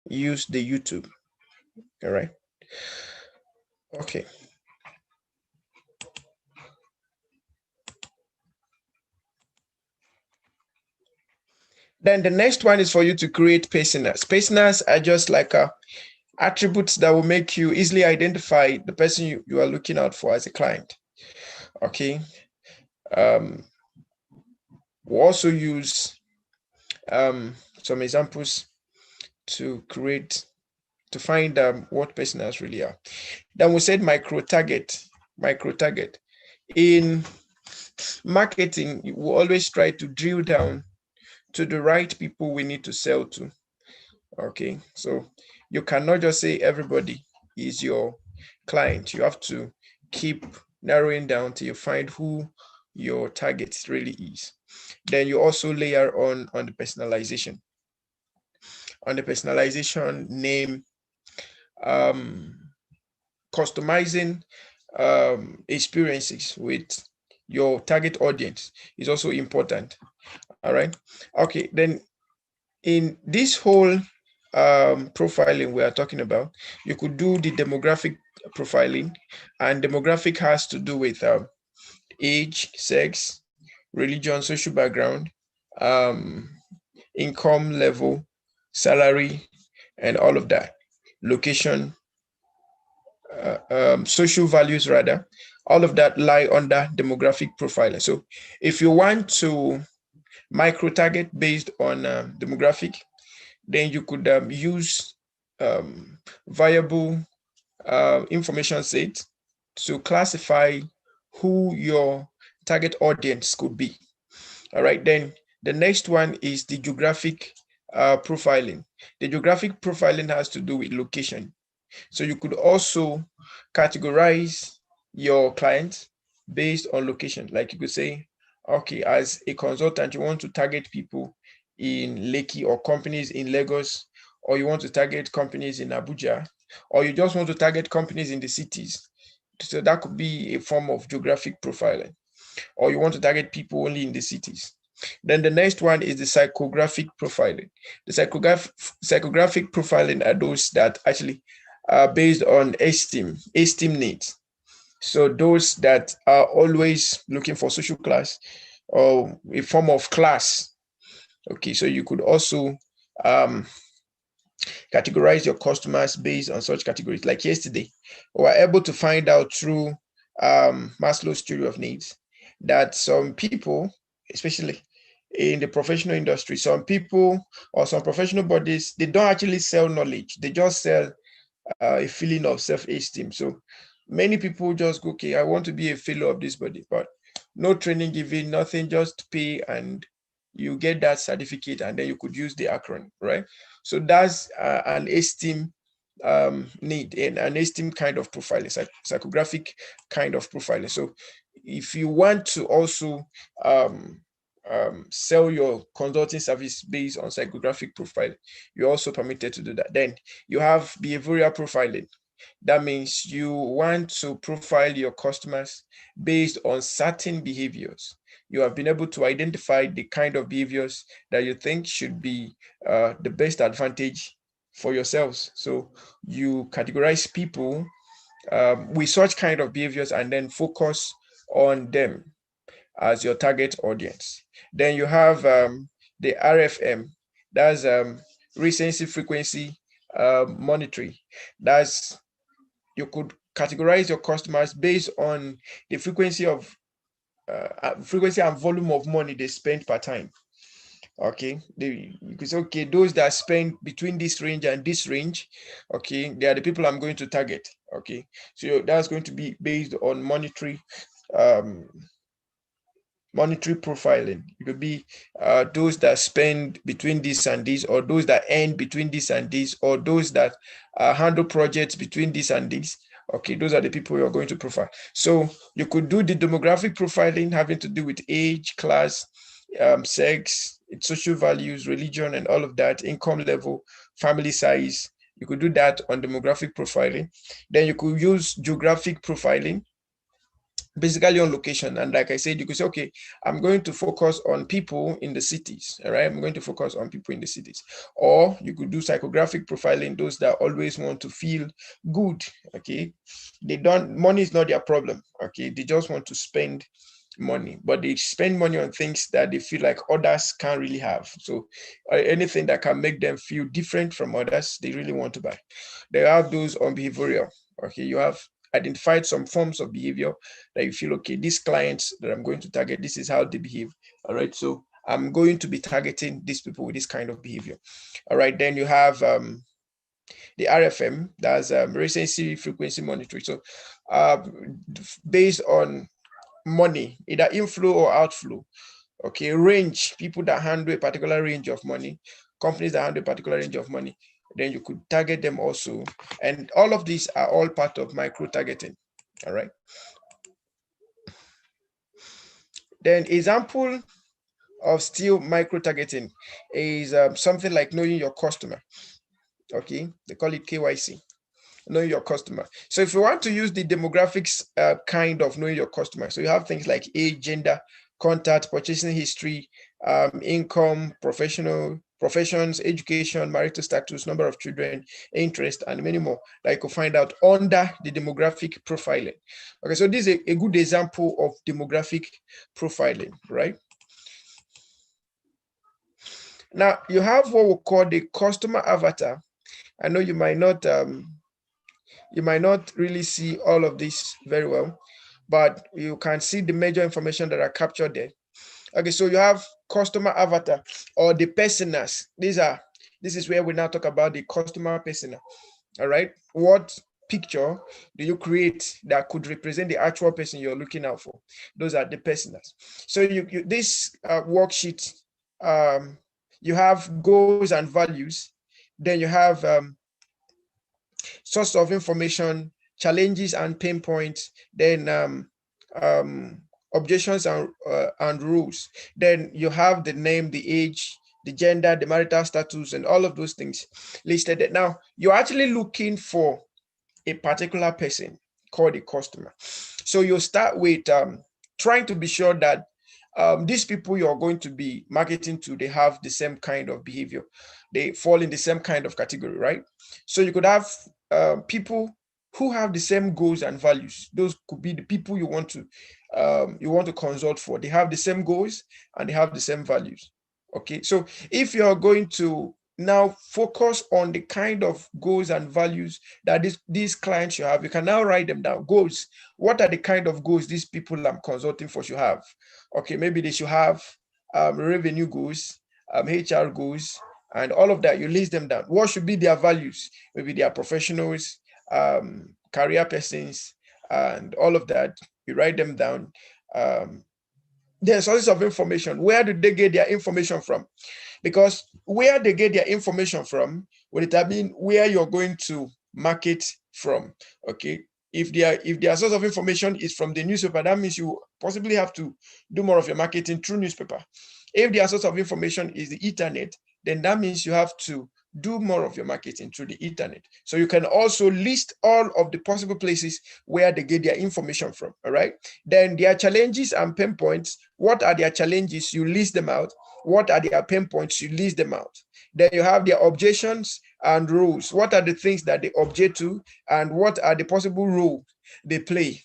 use the YouTube. All right. Okay. Then the next one is for you to create personas. Personas are just like attributes that will make you easily identify the person you are looking out for as a client. Okay. We'll also use some examples to find what personas really are. Then we said micro target. In marketing, we always try to drill down to the right people we need to sell to. Okay, so you cannot just say everybody is your client. You have to keep narrowing down till you find who your target really is. Then you also layer on the personalization. On the personalization, name, customizing experiences with your target audience is also important. All right. Okay. Then in this whole profiling we are talking about, you could do the demographic profiling, and demographic has to do with age, sex, religion, social background, income level, salary, and all of that, location, social values rather, all of that lie under demographic profiling. So if you want to micro target based on demographic, then you could use variable information set to classify who your target audience could be. All right, then the next one is the geographic profiling. The geographic profiling has to do with location. So you could also categorize your clients based on location. Like you could say, okay, as a consultant, you want to target people in Lekki or companies in Lagos, or you want to target companies in Abuja, or you just want to target companies in the cities. So that could be a form of geographic profiling, or you want to target people only in the cities. Then the next one is the psychographic profiling. The psychographic profiling are those that actually are based on esteem needs. So those that are always looking for social class or a form of class. Okay, so you could also categorize your customers based on such categories. Like yesterday, we were able to find out through Maslow's theory of needs that some people, especially in the professional industry, some people or some professional bodies, they don't actually sell knowledge. They just sell a feeling of self-esteem. So many people just go, okay, I want to be a fellow of this body, but no training given, nothing, just pay and you get that certificate, and then you could use the acronym, right? So that's an esteem need and an esteem kind of profiling, psychographic kind of profiling. So if you want to also sell your consulting service based on psychographic profile, you're also permitted to do that. Then you have behavioral profiling. That means you want to profile your customers based on certain behaviors. You have been able to identify the kind of behaviors that you think should be the best advantage for yourselves. So you categorize people with such kind of behaviors and then focus on them as your target audience. Then you have the RFM, that's recency frequency monitoring. That's, you could categorize your customers based on the frequency and volume of money they spend per time. Okay, you could say, okay, those that spend between this range and this range, okay, they are the people I'm going to target. Okay, so that's going to be based on monetary profiling. It could be those that spend between this and this, or those that earn between this and this, or those that handle projects between this and this. Okay, those are the people you're going to profile. So you could do the demographic profiling having to do with age, class, sex, social values, religion, and all of that, income level, family size. You could do that on demographic profiling. Then you could use geographic profiling. basically on location. And like I said, you could say, okay, I'm going to focus on people in the cities. All right, I'm going to focus on people in the cities. Or you could do psychographic profiling, those that always want to feel good. Okay, they don't, money is not their problem. Okay, they just want to spend money, but they spend money on things that they feel like others can't really have. So anything that can make them feel different from others, they really want to buy. They have those on behavioral. Okay, you have identified some forms of behavior that you feel, okay, these clients that I'm going to target, this is how they behave. All right, so I'm going to be targeting these people with this kind of behavior. All right, then you have the RFM, that's recency frequency monitoring. So based on money, either inflow or outflow. Okay, range, people that handle a particular range of money, companies that handle a particular range of money, then you could target them also. And all of these are all part of micro targeting. All right. Then example of still micro targeting is something like knowing your customer. Okay, they call it KYC, knowing your customer. So if you want to use the demographics kind of knowing your customer, so you have things like age, gender, contact, purchasing history, income, professions, education, marital status, number of children, interest, and many more that you can find out under the demographic profiling. Okay, so this is a good example of demographic profiling, right? Now you have what we call the customer avatar. I know you might not really see all of this very well, but you can see the major information that are captured there. Okay, so you have customer avatar or the personas. This is where we now talk about the customer persona. All right, what picture do you create that could represent the actual person you're looking out for? Those are the personas. So this worksheet, you have goals and values. Then you have source of information, challenges and pain points, then objections and rules. Then you have the name, the age, the gender, the marital status, and all of those things listed. Now, you're actually looking for a particular person called a customer. So you start with trying to be sure that these people you're going to be marketing to, they have the same kind of behavior. They fall in the same kind of category, right? So you could have people who have the same goals and values. Those could be the people you want to consult for. They have the same goals and they have the same values. Okay, so if you're going to now focus on the kind of goals and values that these clients should have, you can now write them down. Goals. What are the kind of goals these people I'm consulting for should have? Okay, maybe they should have revenue goals, HR goals, and all of that. You list them down. What should be their values? Maybe they are professionals, career persons, and all of that. You write them down. There's sources of information. Where do they get their information from? Because where they get their information from will determine where you're going to market from. Okay, if their source of information is from the newspaper, that means you possibly have to do more of your marketing through newspaper. If their source of information is the internet, then that means you have to do more of your marketing through the internet. So you can also list all of the possible places where they get their information from. All right, then their challenges and pain points. What are their challenges? You list them out. What are their pain points? You list them out. Then you have their objections and rules. What are the things that they object to, and what are the possible roles they play,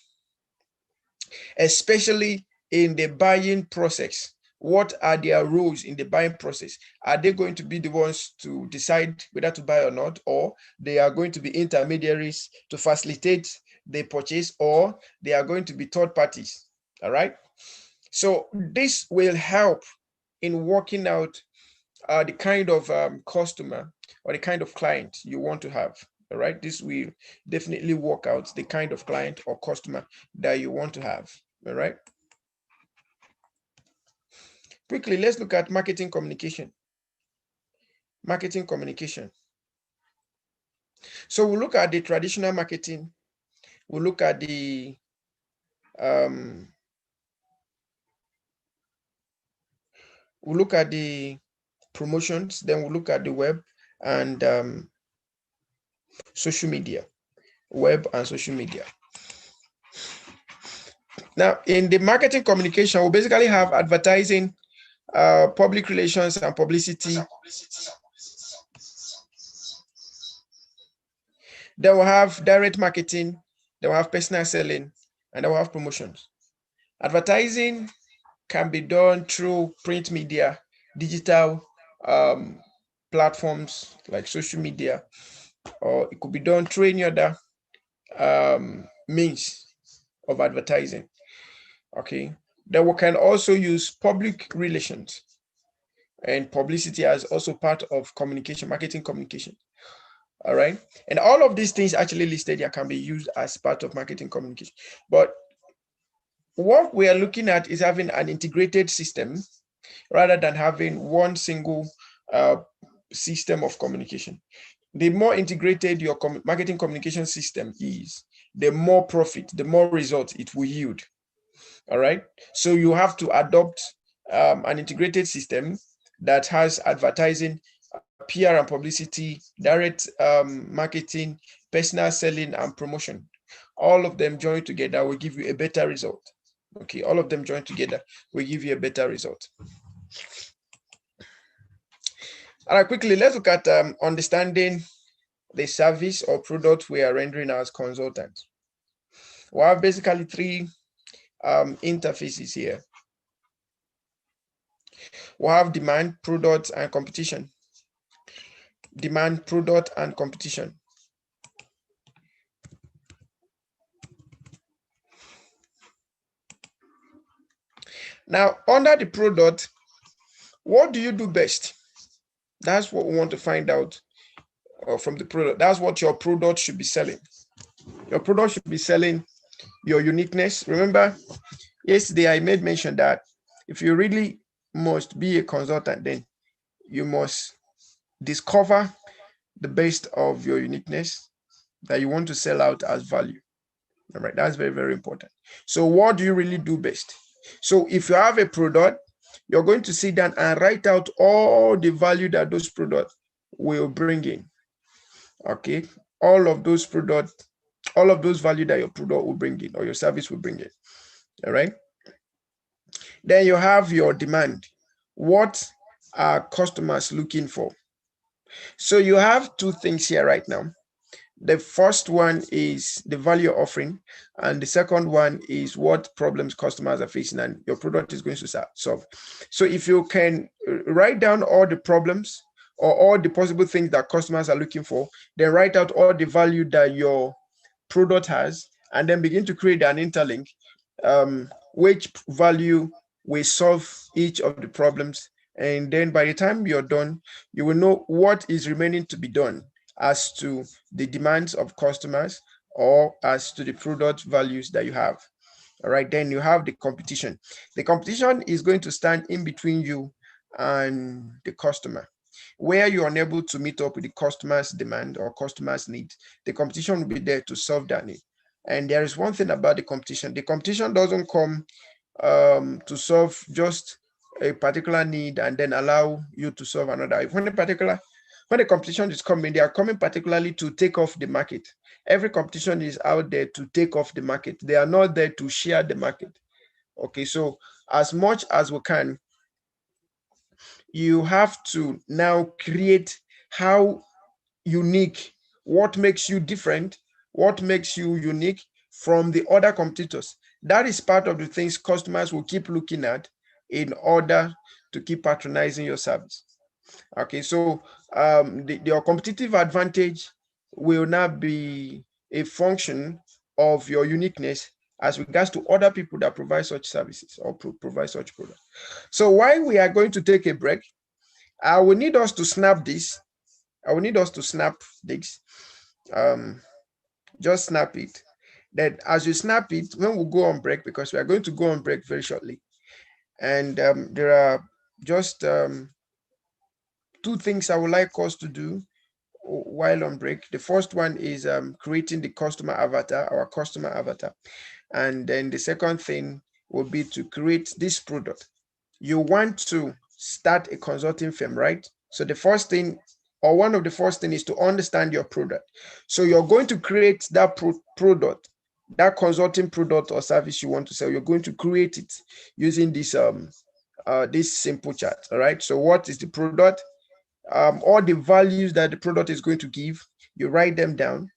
especially in the buying process? What are their roles in the buying process? Are they going to be the ones to decide whether to buy or not, or they are going to be intermediaries to facilitate the purchase, or they are going to be third parties? All right. So this will help in working out the kind of customer or the kind of client you want to have. All right, this will definitely work out the kind of client or customer that you want to have. All right. Quickly, let's look at marketing communication. Marketing communication. So we'll look at the traditional marketing. We'll look at the promotions. Then we'll look at the web and social media. Web and social media. Now, in the marketing communication, we basically have advertising, public relations and publicity. Then we'll have direct marketing, then we'll have personal selling, and then we'll have promotions. Advertising can be done through print media, digital platforms like social media, or it could be done through any other means of advertising. Okay. Then we can also use public relations and publicity as also part of communication, marketing communication. All right. And all of these things actually listed here can be used as part of marketing communication. But what we are looking at is having an integrated system rather than having one single system of communication. The more integrated your marketing communication system is, the more profit, the more results it will yield. All right. So you have to adopt an integrated system that has advertising, PR and publicity, direct marketing, personal selling, and promotion. All of them joined together will give you a better result. Okay, all of them joined together will give you a better result. All right, quickly, let's look at understanding the service or product we are rendering as consultants. We have basically three interfaces here. We have demand, product, and competition. Demand, product, and competition. Now, under the product, what do you do best? That's what we want to find out from the product. That's what your product should be selling. Your product should be selling your uniqueness. Remember, yesterday I made mention that if you really must be a consultant, then you must discover the best of your uniqueness that you want to sell out as value. All right, that's very, very important. So what do you really do best? So if you have a product, you're going to sit down and write out all the value that those products will bring in. Okay, all of those products, all of those value that your product will bring in or your service will bring in. All right. Then you have your demand. What are customers looking for? So you have two things here right now. The first one is the value offering, and the second one is what problems customers are facing and your product is going to solve. So if you can write down all the problems or all the possible things that customers are looking for, then write out all the value that your product has, and then begin to create an interlink, which value will solve each of the problems. And then by the time you're done, you will know what is remaining to be done as to the demands of customers or as to the product values that you have. All right, then you have the competition. The competition is going to stand in between you and the customer. Where you're unable to meet up with the customer's demand or customer's need, the competition will be there to solve that need. And there is one thing about the competition doesn't come to solve just a particular need and then allow you to solve another. When the competition is coming, they are coming particularly to take off the market. Every competition is out there to take off the market. They are not there to share the market. Okay, so as much as we can, you have to now create how unique, what makes you different, what makes you unique from the other competitors. That is part of the things customers will keep looking at in order to keep patronizing your service. Okay, so your competitive advantage will not be a function of your uniqueness as regards to other people that provide such services or provide such products. So while we are going to take a break, I will need us to snap this. I will need us to snap this. Just snap it. Then as you snap it, when we go on break, because we are going to go on break very shortly, and there are just two things I would like us to do while on break. The first one is creating the customer avatar, our customer avatar. And then the second thing will be to create this product. You want to start a consulting firm, right? So the first thing, or one of the first thing, is to understand your product. So you're going to create that product that consulting product or service you want to sell, you're going to create it using this simple chart. All right. So what is the product? All the values that the product is going to give, you write them down.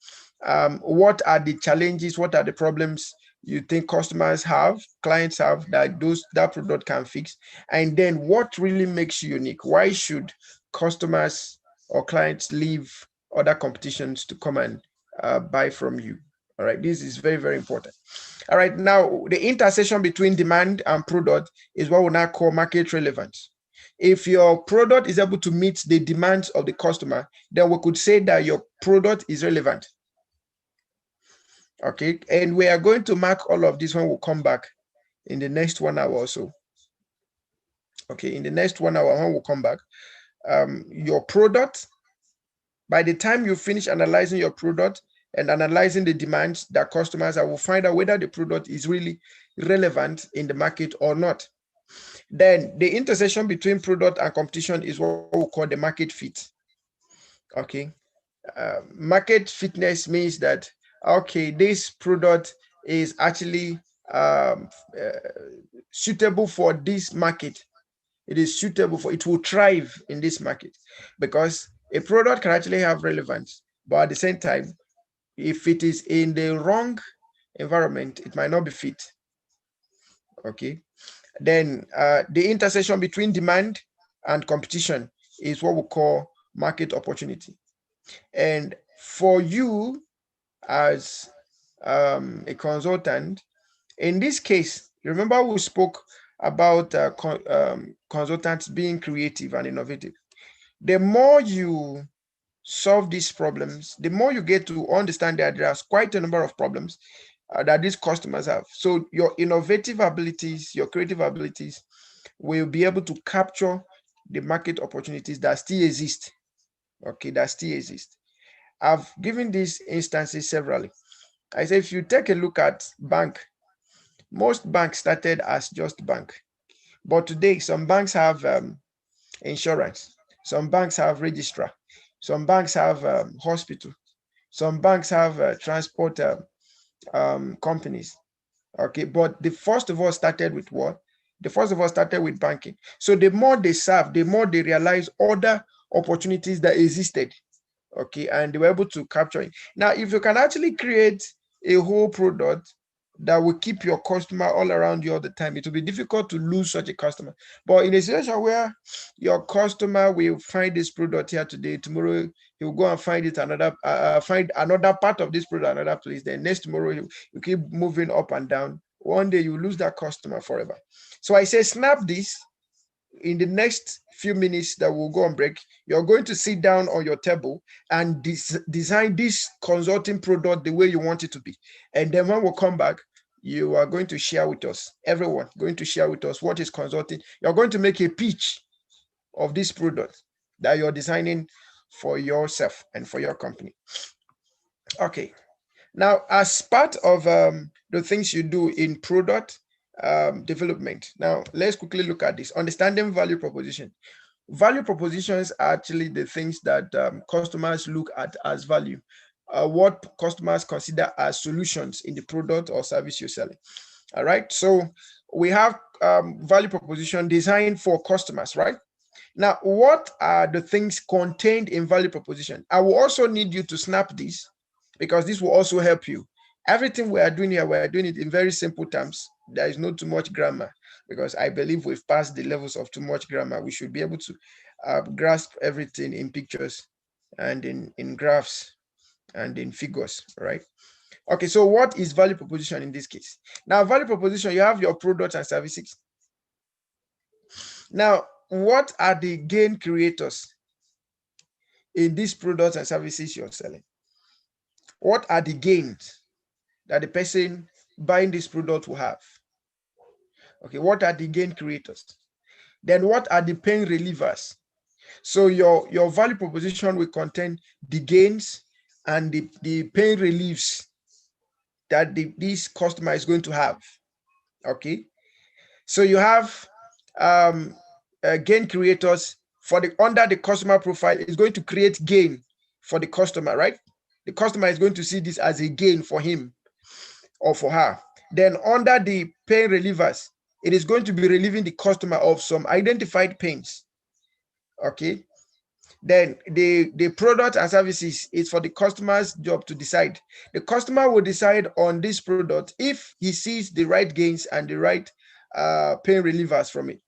What are the challenges? What are the problems you think customers have, clients have, that product can fix? And then what really makes you unique? Why should customers or clients leave other competitions to come and buy from you? All right, this is very, very important. All right, now the intersection between demand and product is what we now call market relevance. If your product is able to meet the demands of the customer, then we could say that your product is relevant. Okay, and we are going to mark all of this when we come back in the next 1 hour or so. Okay, in the next 1 hour when we come back, your product, by the time you finish analyzing your product and analyzing the demands that customers have, will find out whether the product is really relevant in the market or not. Then the intersection between product and competition is what we call the market fit. Okay, market fitness means that, okay, this product is actually suitable for this market. It is suitable for, it will thrive in this market, because a product can actually have relevance, but at the same time, if it is in the wrong environment, it might not be fit. Okay, then the intersection between demand and competition is what we call market opportunity. And for you as a consultant, in this case, remember we spoke about consultants being creative and innovative. The more you solve these problems, the more you get to understand that there's quite a number of problems that these customers have. So your innovative abilities, your creative abilities will be able to capture the market opportunities that still exist. Okay, that still exist. I've given these instances severally. I say, if you take a look at bank, most banks started as just bank, but today some banks have insurance, some banks have registrar, some banks have hospital, some banks have transport companies. Okay, but the first of all started with what? The first of all started with banking. So the more they serve, the more they realize other opportunities that existed. Okay, and they were able to capture it. Now, if you can actually create a whole product that will keep your customer all around you all the time, it will be difficult to lose such a customer. But in a situation where your customer will find this product here today, tomorrow he will go and find it find another part of this product, another place. Then next tomorrow you keep moving up and down. One day you lose that customer forever. So I say, snap this. In the next few minutes that we'll go on break, you're going to sit down on your table and design this consulting product the way you want it to be. And then when we come back, you are going to share with us, everyone going to share with us what is consulting. You're going to make a pitch of this product that you're designing for yourself and for your company. Okay. Now, as part of the things you do in product development, now let's quickly look at this. Understanding value proposition. Value propositions are actually the things that customers look at as value, what customers consider as solutions in the product or service you're selling. All right, so we have value proposition designed for customers, right? Now, what are the things contained in value proposition? I will also need you to snap this, because this will also help you. Everything we are doing here, we are doing it in very simple terms. There is not too much grammar, because I believe we've passed the levels of too much grammar. We should be able to grasp everything in pictures and in graphs and in figures, right? Okay, so what is value proposition in this case? Now, value proposition, you have your products and services. Now, what are the gain creators in these products and services you're selling? What are the gains that the person buying this product will have? Okay, what are the gain creators? Then what are the pain relievers? So your value proposition will contain the gains and the pain reliefs that this customer is going to have. Okay, so you have gain creators for under the customer profile is going to create gain for the customer, right? The customer is going to see this as a gain for him. or for her. Then under the pain relievers, it is going to be relieving the customer of some identified pains. Okay. Then the product and services is for the customer's job to decide. The customer will decide on this product if he sees the right gains and the right pain relievers from it.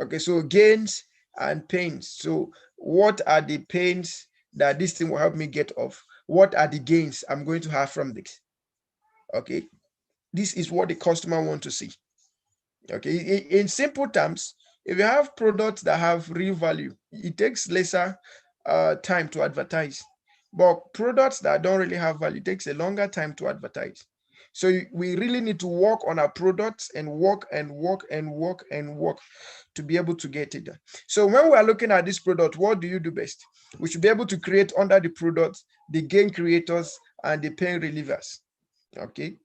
Okay, so gains and pains. So what are the pains that this thing will help me get off? What are the gains I'm going to have from this? Okay, this is what the customer wants to see. Okay, in simple terms, if you have products that have real value, it takes lesser time to advertise. But products that don't really have value, it takes a longer time to advertise. So we really need to work on our products and work to be able to get it done. So when we are looking at this product, what do you do best? We should be able to create under the product the gain creators and the pain relievers. Okay,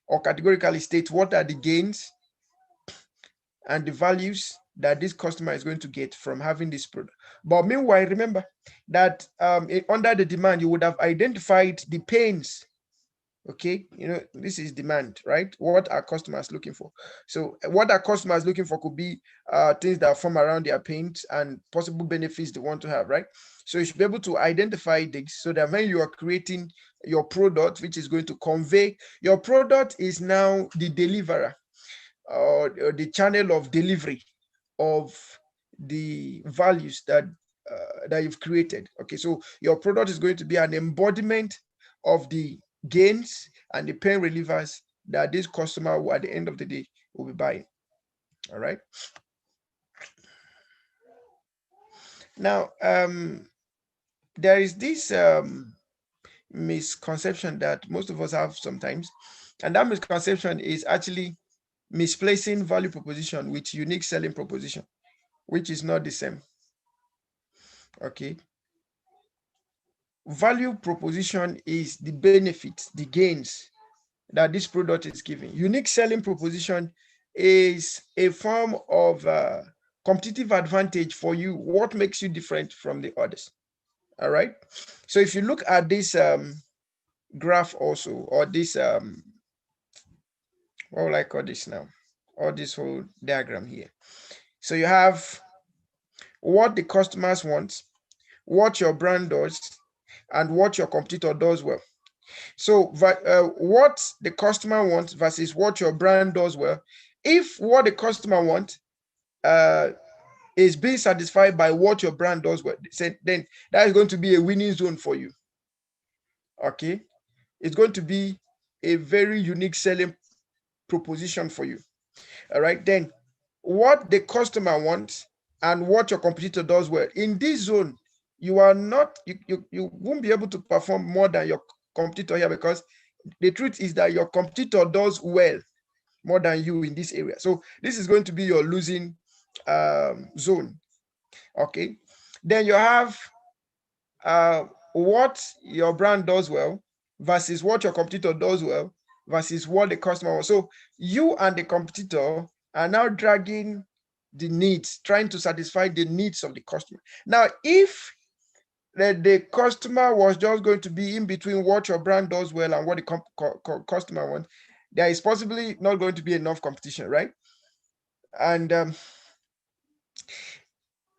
or categorically state what are the gains and the values that this customer is going to get from having this product. But meanwhile, remember that under the demand, you would have identified the pains. Okay, this is demand, right? What are customers looking for? So what are customers looking for could be things that form around their pains and possible benefits they want to have, right? So you should be able to identify this so that when you are creating your product, which is going to convey, your product is now the deliverer or the channel of delivery of the values that you've created. Okay, so your product is going to be an embodiment of the gains and the pain relievers that this customer will, at the end of the day, will be buying. All right. Now, there is this misconception that most of us have sometimes, and that misconception is actually misplacing value proposition with unique selling proposition, which is not the same. Okay. Value proposition is the benefits, the gains that this product is giving. Unique selling proposition is a form of competitive advantage for you. What makes you different from the others? All right. So if you look at this graph also, or this, what will I call this now? Or this whole diagram here. So you have what the customers want, what your brand does, and what your competitor does well. So what the customer wants versus what your brand does well. If what the customer wants is being satisfied by what your brand does well, then that is going to be a winning zone for you. Okay, it's going to be a very unique selling proposition for you. All right, then what the customer wants and what your competitor does well. In this zone, you are not, you won't be able to perform more than your competitor here, because the truth is that your competitor does well more than you in this area. So this is going to be your losing zone. Okay, then you have what your brand does well versus what your competitor does well versus what the customer wants. So you and the competitor are now dragging the needs, trying to satisfy the needs of the customer. Now, if the customer was just going to be in between what your brand does well and what the customer wants, there is possibly not going to be enough competition, right? And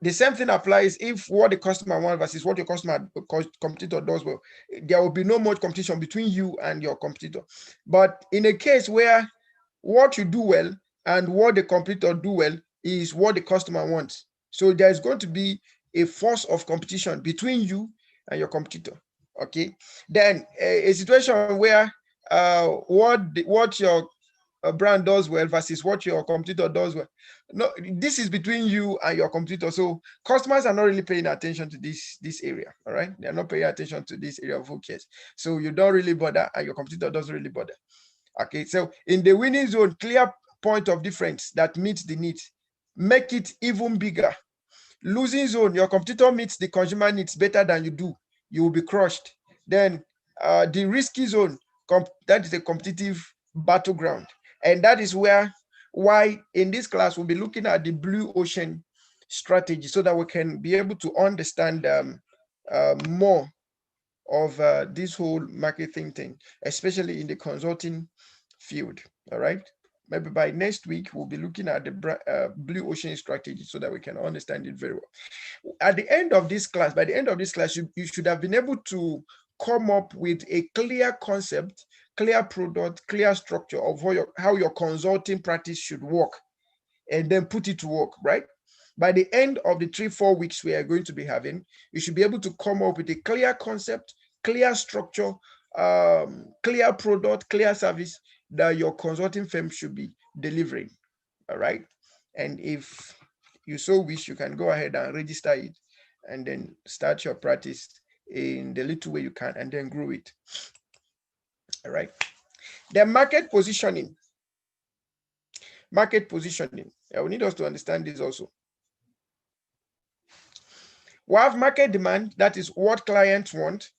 the same thing applies if what the customer wants versus what your competitor does well. There will be no much competition between you and your competitor. But in a case where what you do well and what the competitor do well is what the customer wants, so there's going to be a force of competition between you and your competitor. Okay, then a situation where what your brand does well versus what your competitor does well. No, this is between you and your competitor. So customers are not really paying attention to this area. All right, they're not paying attention to this area of who cares. So you don't really bother, and your competitor doesn't really bother. Okay, so in the winning zone, clear point of difference that meets the needs, make it even bigger. Losing zone, your competitor meets the consumer needs better than you do, you will be crushed. Then the risky zone, that is a competitive battleground. And that is why in this class we'll be looking at the blue ocean strategy so that we can be able to understand more of this whole marketing thing, especially in the consulting field. All right. Maybe by next week, we'll be looking at the blue ocean strategy so that we can understand it very well. At the end of this class, by the end of this class, you should have been able to come up with a clear concept, clear product, clear structure of how your consulting practice should work, and then put it to work, right? By the end of the 3-4 weeks we are going to be having, you should be able to come up with a clear concept, clear structure, clear product, clear service that your consulting firm should be delivering. All right. And if you so wish, you can go ahead and register it and then start your practice in the little way you can and then grow it. All right. The market positioning. Market positioning. Yeah, we need us to understand this also. We have market demand, that is what clients want.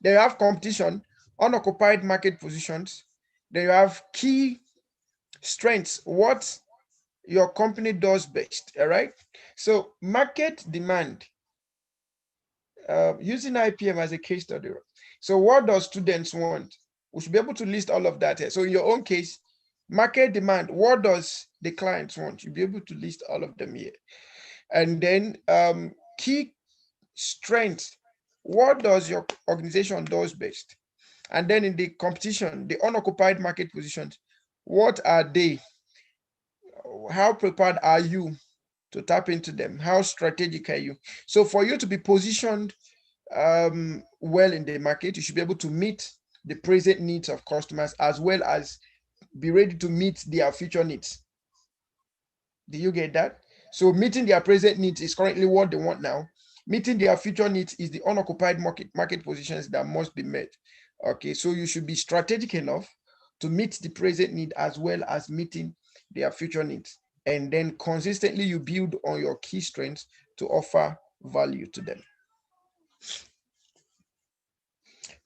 Then you have competition, unoccupied market positions. Then you have key strengths, what your company does best. All right. So market demand, using IPM as a case study. So what does students want? We should be able to list all of that here. So in your own case, market demand, what does the clients want? You'll be able to list all of them here. And then key strength, what does your organization does best? And then in the competition, the unoccupied market positions, what are they? How prepared are you to tap into them? How strategic are you? So for you to be positioned well in the market, you should be able to meet the present needs of customers as well as be ready to meet their future needs. Do you get that? So meeting their present needs is currently what they want now. Meeting their future needs is the unoccupied market positions that must be met. Okay, so you should be strategic enough to meet the present need as well as meeting their future needs. And then consistently you build on your key strengths to offer value to them.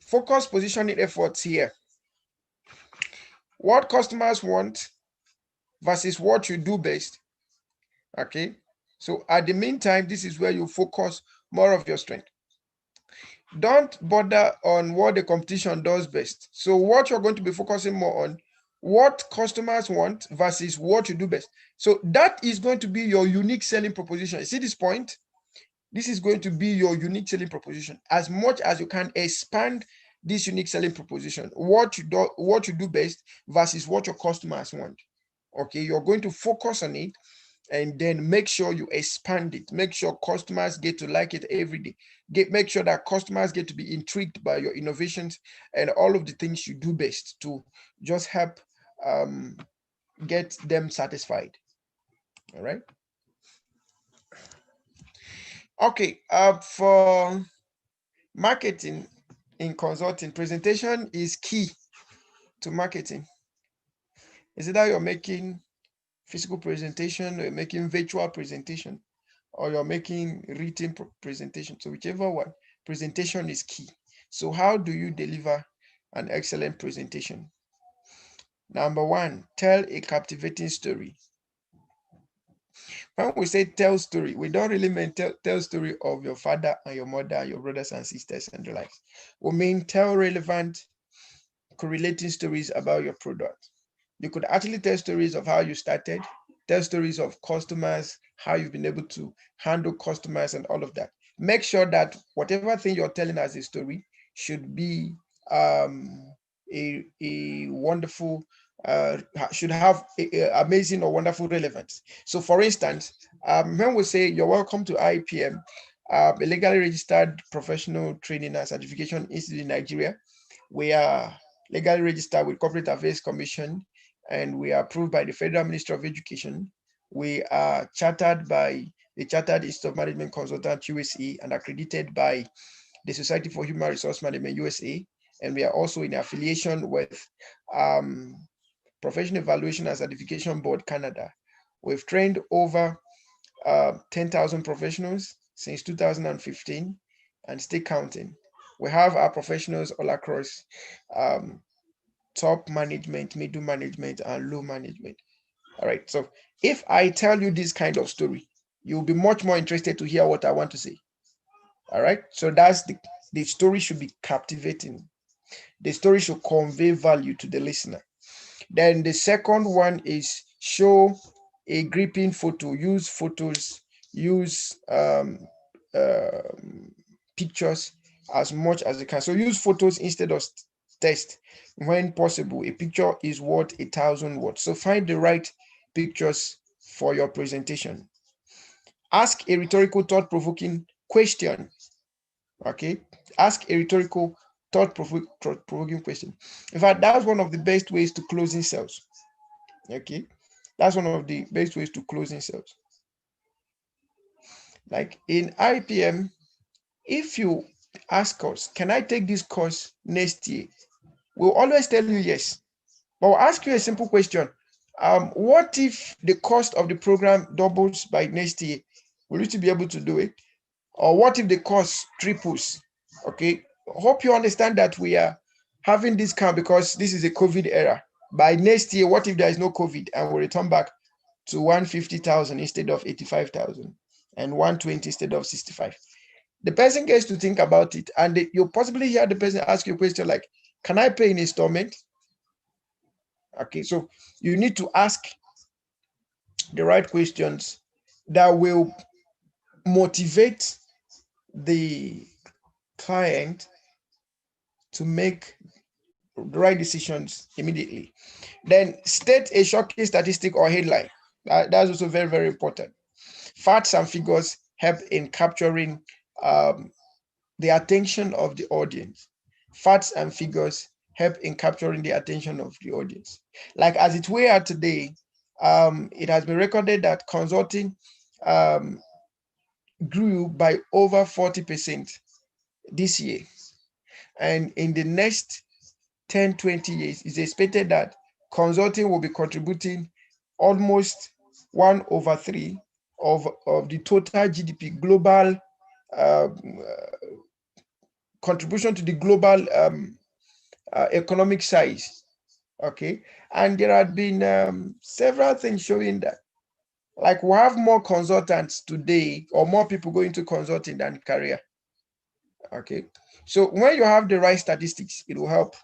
Focus positioning efforts here. What customers want versus what you do best. Okay, so at the meantime, this is where you focus more of your strength. Don't bother on what the competition does best. So what you're going to be focusing more on, what customers want versus what you do best. So that is going to be your unique selling proposition. You see this point? This is going to be your unique selling proposition. As much as you can expand this unique selling proposition, what you do best versus what your customers want. Okay, you're going to focus on it and then make sure you expand it. Make sure customers get to like it every day. Make sure that customers get to be intrigued by your innovations and all of the things you do best to just help get them satisfied. All right. Okay, for marketing in consulting, presentation is key to marketing. Is it that you're making physical presentation, or you're making virtual presentation, or you're making written presentation? So whichever one, presentation is key. So how do you deliver an excellent presentation? Number one, tell a captivating story. When we say tell story, we don't really mean tell story of your father and your mother, your brothers and sisters and the likes. We mean tell relevant, correlating stories about your product. You could actually tell stories of how you started, tell stories of customers, how you've been able to handle customers and all of that. Make sure that whatever thing you're telling as a story should be a wonderful, should have amazing or wonderful relevance. So for instance, when we say you're welcome to IPM, a legally registered professional training and certification institute in Nigeria, we are legally registered with Corporate Affairs Commission, and we are approved by the Federal Ministry of Education. We are chartered by the Chartered Institute of Management Consultant USA and accredited by the Society for Human Resource Management USA. And we are also in affiliation with Professional Evaluation and Certification Board Canada. We've trained over 10,000 professionals since 2015 and still counting. We have our professionals all across top management, middle management, and low management. All right. So if I tell you this kind of story, you'll be much more interested to hear what I want to say. All right. So that's The story should be captivating. The story should convey value to the listener. Then the second one is show a gripping photo. Use photos, use pictures as much as you can. So use photos instead of text when possible. A picture is worth 1,000 words. So find the right pictures for your presentation. Ask a rhetorical, thought-provoking question. Okay, ask a rhetorical, thought-provoking question. In fact, that's one of the best ways to closing sales. Okay, that's one of the best ways to closing sales. Like in IPM, if you ask us, can I take this course next year? We'll always tell you yes. But we'll ask you a simple question. What if the cost of the program doubles by next year? Will you still be able to do it? Or what if the cost triples? Okay, hope you understand that we are having this discount because this is a COVID era. By next year, what if there is no COVID and we return back to 150,000 instead of 85,000 and 120 instead of 65? The person gets to think about it, and you possibly hear the person ask you a question like, can I pay in installment? Okay, so you need to ask the right questions that will motivate the client to make the right decisions immediately. Then state a shocking statistic or headline. That's also very, very important. Facts and figures help in capturing the attention of the audience. Facts and figures help in capturing the attention of the audience. Like as it were today, it has been recorded that consulting grew by over 40% this year. And in the next 10, 20 years, it's expected that consulting will be contributing almost 1/3 of the total GDP, global contribution to the global economic size. Okay, and there have been several things showing that, like, we have more consultants today or more people going to consulting than career. Okay, so when you have the right statistics, it will help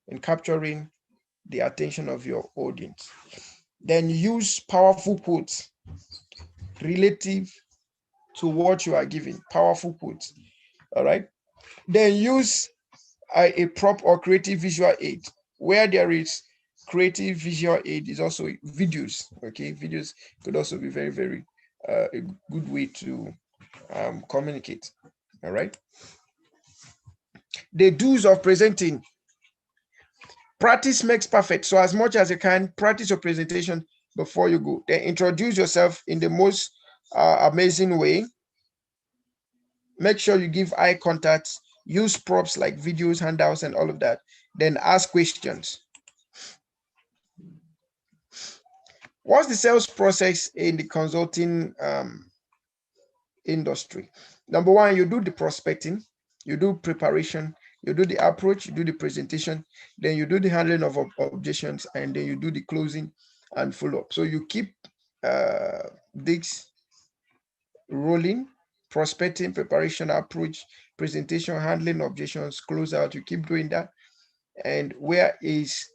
in capturing the attention of your audience. Then use powerful quotes relative to what you are giving. Powerful quotes. All right. Then use a prop or creative visual aid. Where there is creative visual aid is also videos. Okay, videos could also be very, very a good way to communicate. All right. The do's of presenting. Practice makes perfect. So as much as you can, practice your presentation before you go. Then introduce yourself in the most amazing way. Make sure you give eye contact. Use props like videos, handouts, and all of that. Then ask questions. What's the sales process in the consulting industry? Number one, you do the prospecting, you do preparation, you do the approach, you do the presentation, then you do the handling of objections, and then you do the closing and follow-up. So you keep this rolling: prospecting, preparation, approach, presentation, handling objections, close out. You keep doing that, and where is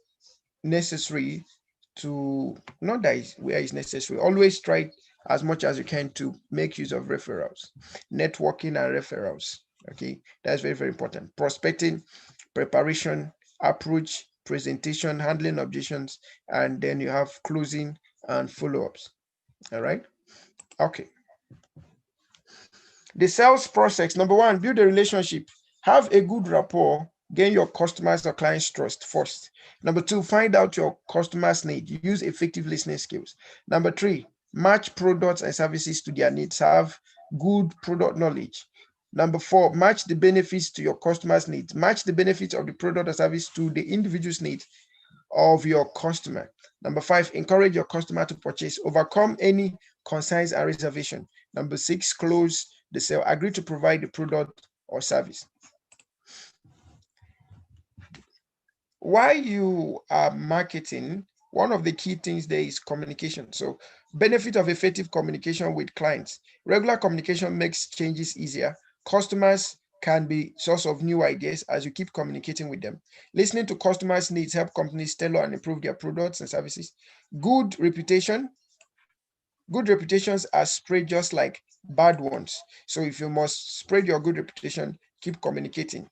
necessary to, not that is where is necessary, always try as much as you can to make use of referrals, networking and referrals. Okay, that's very, very important. Prospecting, preparation, approach, presentation, handling objections, and then you have closing and follow-ups. All right. Okay. The sales process. Number one, build a relationship. Have a good rapport. Gain your customers or clients' trust first. Number two, find out your customers' need. Use effective listening skills. Number three, match products and services to their needs. Have good product knowledge. Number four, match the benefits to your customers' needs. Match the benefits of the product or service to the individual's needs of your customer. Number five, encourage your customer to purchase. Overcome any concerns and reservation. Number six, close the sale. Agree to provide the product or service. While you are marketing, one of the key things there is communication. So benefit of effective communication with clients. Regular communication makes changes easier. Customers can be source of new ideas as you keep communicating with them. Listening to customers' needs help companies tailor and improve their products and services. Good reputations are spread just like bad ones. So if you must spread your good reputation, keep communicating.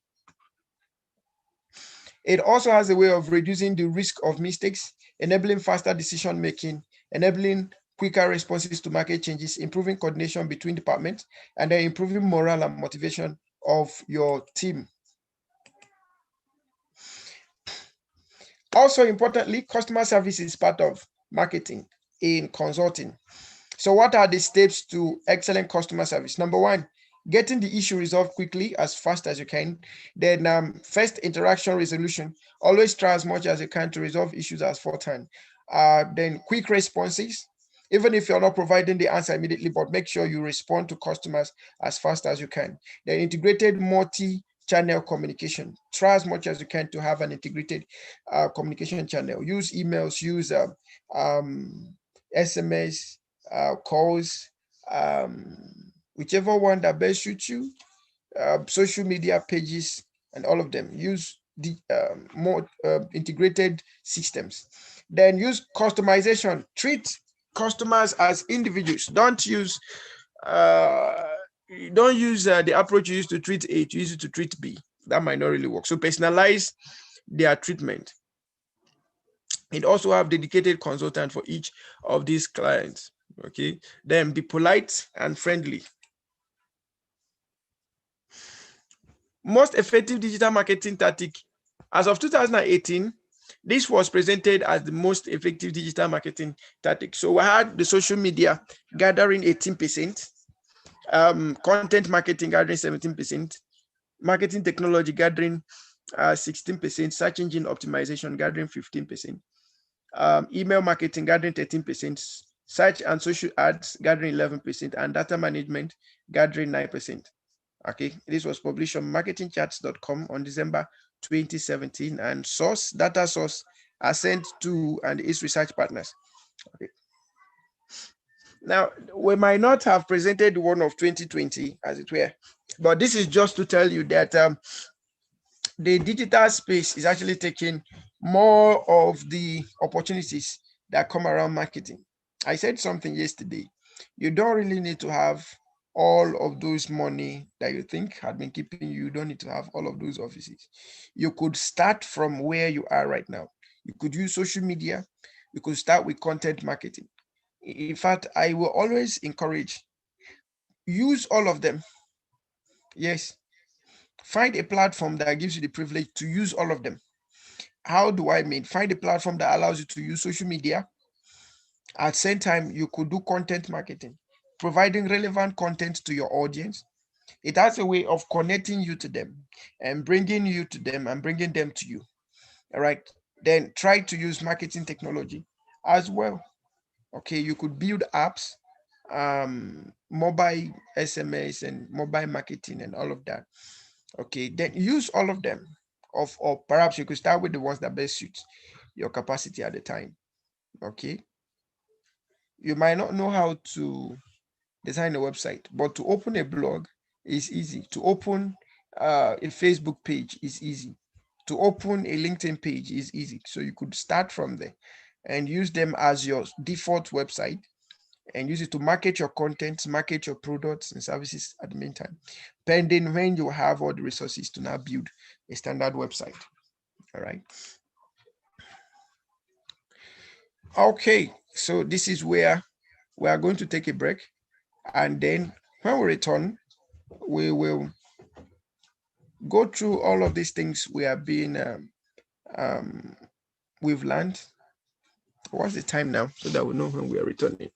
It also has a way of reducing the risk of mistakes, enabling faster decision making, enabling quicker responses to market changes, improving coordination between departments, and then improving morale and motivation of your team. Also, importantly, customer service is part of marketing in consulting. So what are the steps to excellent customer service? Number one, getting the issue resolved quickly, as fast as you can. Then first, interaction resolution. Always try as much as you can to resolve issues as forthand. Then quick responses. Even if you're not providing the answer immediately, but make sure you respond to customers as fast as you can. Then integrated multi-channel communication. Try as much as you can to have an integrated communication channel. Use emails, use SMS, calls, whichever one that best suits you, social media pages, and all of them. Use the more integrated systems. Then use customization. Treat customers as individuals. Don't use the approach you used to treat A, you use it to treat B. That might not really work. So personalize their treatment. It also have dedicated consultant for each of these clients. Okay, then be polite and friendly. Most effective digital marketing tactic. As of 2018, this was presented as the most effective digital marketing tactic. So we had the social media gathering 18%, content marketing gathering 17%, marketing technology gathering 16%, search engine optimization gathering 15%, email marketing gathering 13%, search and social ads gathering 11%, and data management gathering 9%. Okay, this was published on marketingcharts.com on December 2017, and data source are sent to and its research partners. Okay. Now, we might not have presented the one of 2020 as it were, but this is just to tell you that the digital space is actually taking more of the opportunities that come around marketing. I said something yesterday. You don't really need to have all of those money that you think had been keeping you. You don't need to have all of those offices. You could start from where you are right now. You could use social media. You could start with content marketing. In fact, I will always encourage, use all of them. Yes. Find a platform that gives you the privilege to use all of them. How do I mean? Find a platform that allows you to use social media. At the same time, you could do content marketing, providing relevant content to your audience. It has a way of connecting you to them and bringing you to them and bringing them to you. All right. Then try to use marketing technology as well. Okay. You could build apps, mobile SMS and mobile marketing and all of that. Okay. Then use all of them. Or perhaps you could start with the ones that best suit your capacity at the time. Okay. You might not know how to design a website, but to open a blog is easy. To open a Facebook page is easy. To open a LinkedIn page is easy. So you could start from there and use them as your default website and use it to market your content, market your products and services at the meantime, pending when you have all the resources to now build a standard website. All right. Okay, so this is where we are going to take a break. And then when we return, we will go through all of these things we have been, we've learned. What's the time now so that we know when we are returning?